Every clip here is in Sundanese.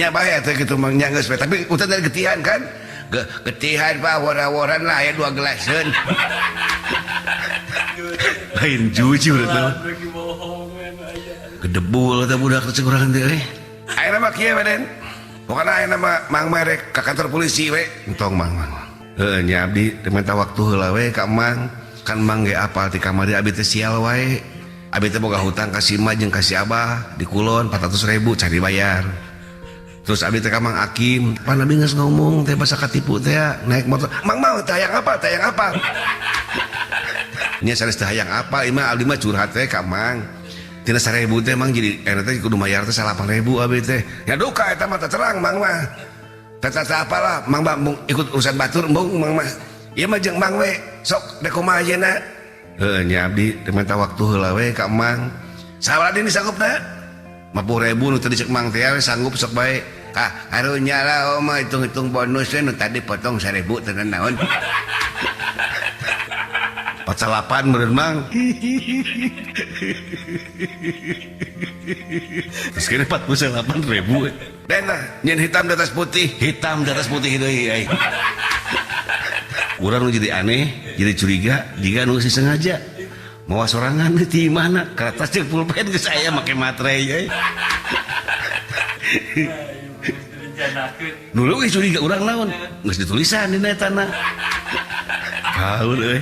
nya bae teh kitu mah nya geus tapi utan dari getihan kan getihan Pak wara-waran lah aya 2 gelaseun lain jujur tuh gedebul teh budak teh kurang teh ayeuna mah kieu Den pokona ayeuna mah mang merek ka kantor polisi we entong mang heuh nya abdi teu minta waktu heula we ka mang kan mang ge apal ti kamari abdi teh sial wae abdi teh boga hutang ka si Imah jeung ka si Abah di Kulon 400.000 cari bayar terus abdi teh ka Mang Akim pan abdi geus ngomong teh basa katipu teh naik motor mang mau tayang apa nya sanes teh hayang apa imah abdi mah curhat teh ka mang tina 1.000 teh mang jadi eta teh kudu mayar teh 8.000 abdi teh ya duka eta mah terang mang mah teh apalah mang ikut urusan batur embung mang mah ieu mah jeung mang we sok dek kumaha ayeuna heuh nya abdi teu minta waktu heula we ka mang sabaraha deui sanggupna 50.000 nu tadi cek mang teh sanggup sok bae karunya lah mah hitung-hitung bonusnya nu tadi potong 1.000 tenan naon 48 meureun mang terus kene 48.000 dan nyen hitam di atas putih deui urang nu jadi aneh jadi curiga jika nu sengaja mau sorangan di mana kertas jeung pulpen geus aya make materai dulu curiga urang naon geus ditulisan dina eta na kaul euy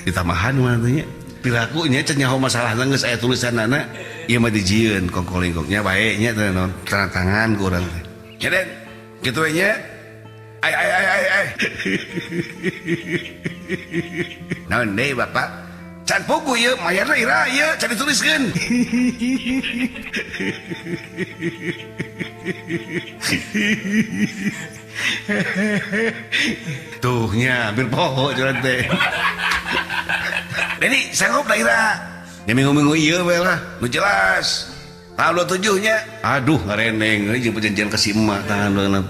ditamahan mah teh nya piraku nya cenah masalahna geus aya tulisanana ieu mah dijieun kongkolingkongnya bae nya teh naon tanda tangan ku urang teh nya Den kitu we nya ai naon deui Bapak can pugu ieu mayarna ira ieu can dituliskeun tuh nya hampir poho jalan teh Deni sanggup da ira nya minggu-minggu ieu we lah nu jelas tahun 27 nya aduh ngareneng euy jeung perjanjian ka si emak tanggal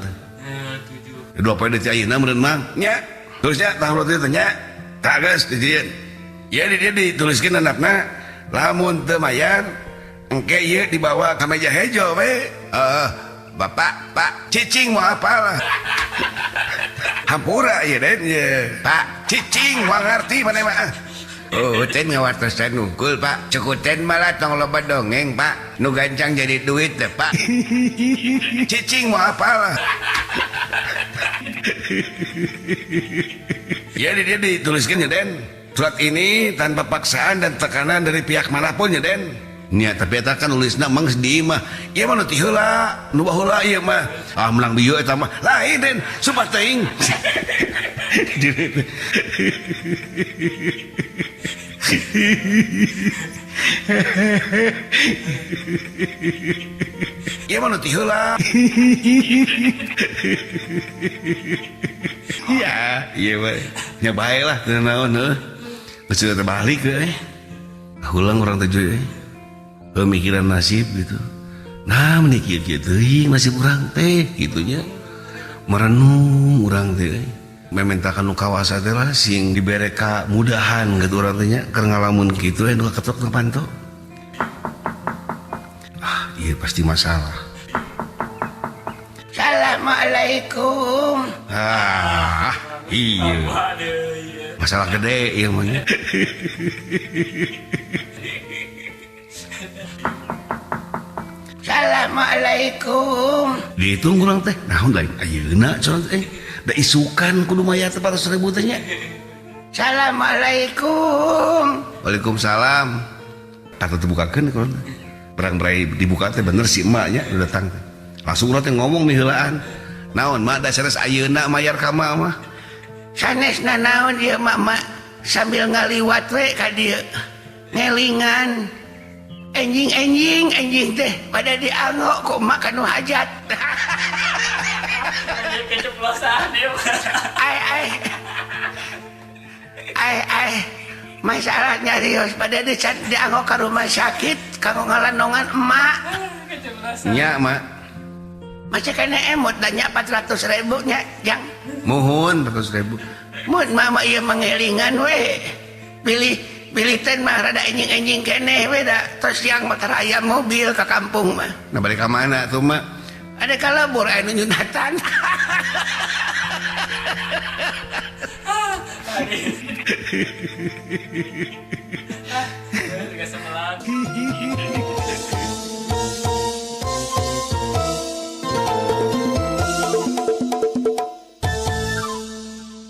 27 dua poe deui ayeuna meureun mang nya terusnya tahun 27 teh nya tah geus dijieun ya dia dituliskan anakna lamun teu mayar engke ieu dibawa ka meja hejo we Bapak Pak cicing mau apalah hampura ieu Den Pak cicing mau ngarti maneh mah oh ten ngawartosan nungkul Pak cukuten malah tong loba dongeng Pak nu gancang jadi duit teh Pak cicing mau apalah ya dia dituliskan ya Den surat ini tanpa paksaan dan tekanan dari pihak manapun ya Den nya tapi eta kan nulisna mang di imah ieu mah nu ti heula nu baheula ieu mah menang bieu eta mah lain Den sumpah teuing ieu mah nu ti heula ya iya mah nya bae lah teu naon heuh geus terbalik euy ulang orang teh pemikiran nasib gitu nah menikir gitu nasib urang teh gitunya merenung urang teh mementakan nu kawasa teh lah sing dibere ka mudahan gitu urang teh nya keur ngalamun kitu nu ketok na panto iya pasti masalah Assalamualaikum iya masalah gede iya mah Assalamualaikum dihitung kurang teh naon lain ayeuna curang teh da isukan kudu mayar 400.000 teh nya Assalamualaikum Waalaikumsalam kata dibukakeun kurang barang-barang dibuka teh bener si emaknya udah datang teh langsung urang teh ngomong nih heulaan naon mak da sanes ayeuna mayar ka mah sanesna naon ieu mak sambil ngaliwat we ka dieu ngelingan enjing teh pada dianggo kok mak kanu hajat keceplosan ieu ai masalah nyarios pada dianggo ka rumah sakit kanggo ngalandongan emak nya mak macam kena emot danya 400.000 nya jang muhun 400.000 mun mama ieu mangelingan we pilih ten mah rada enjing keneh we da terus yang motor ayam mobil ke kampung mah nah balik ka mana tuh mak ada kalebur anu nyunatan.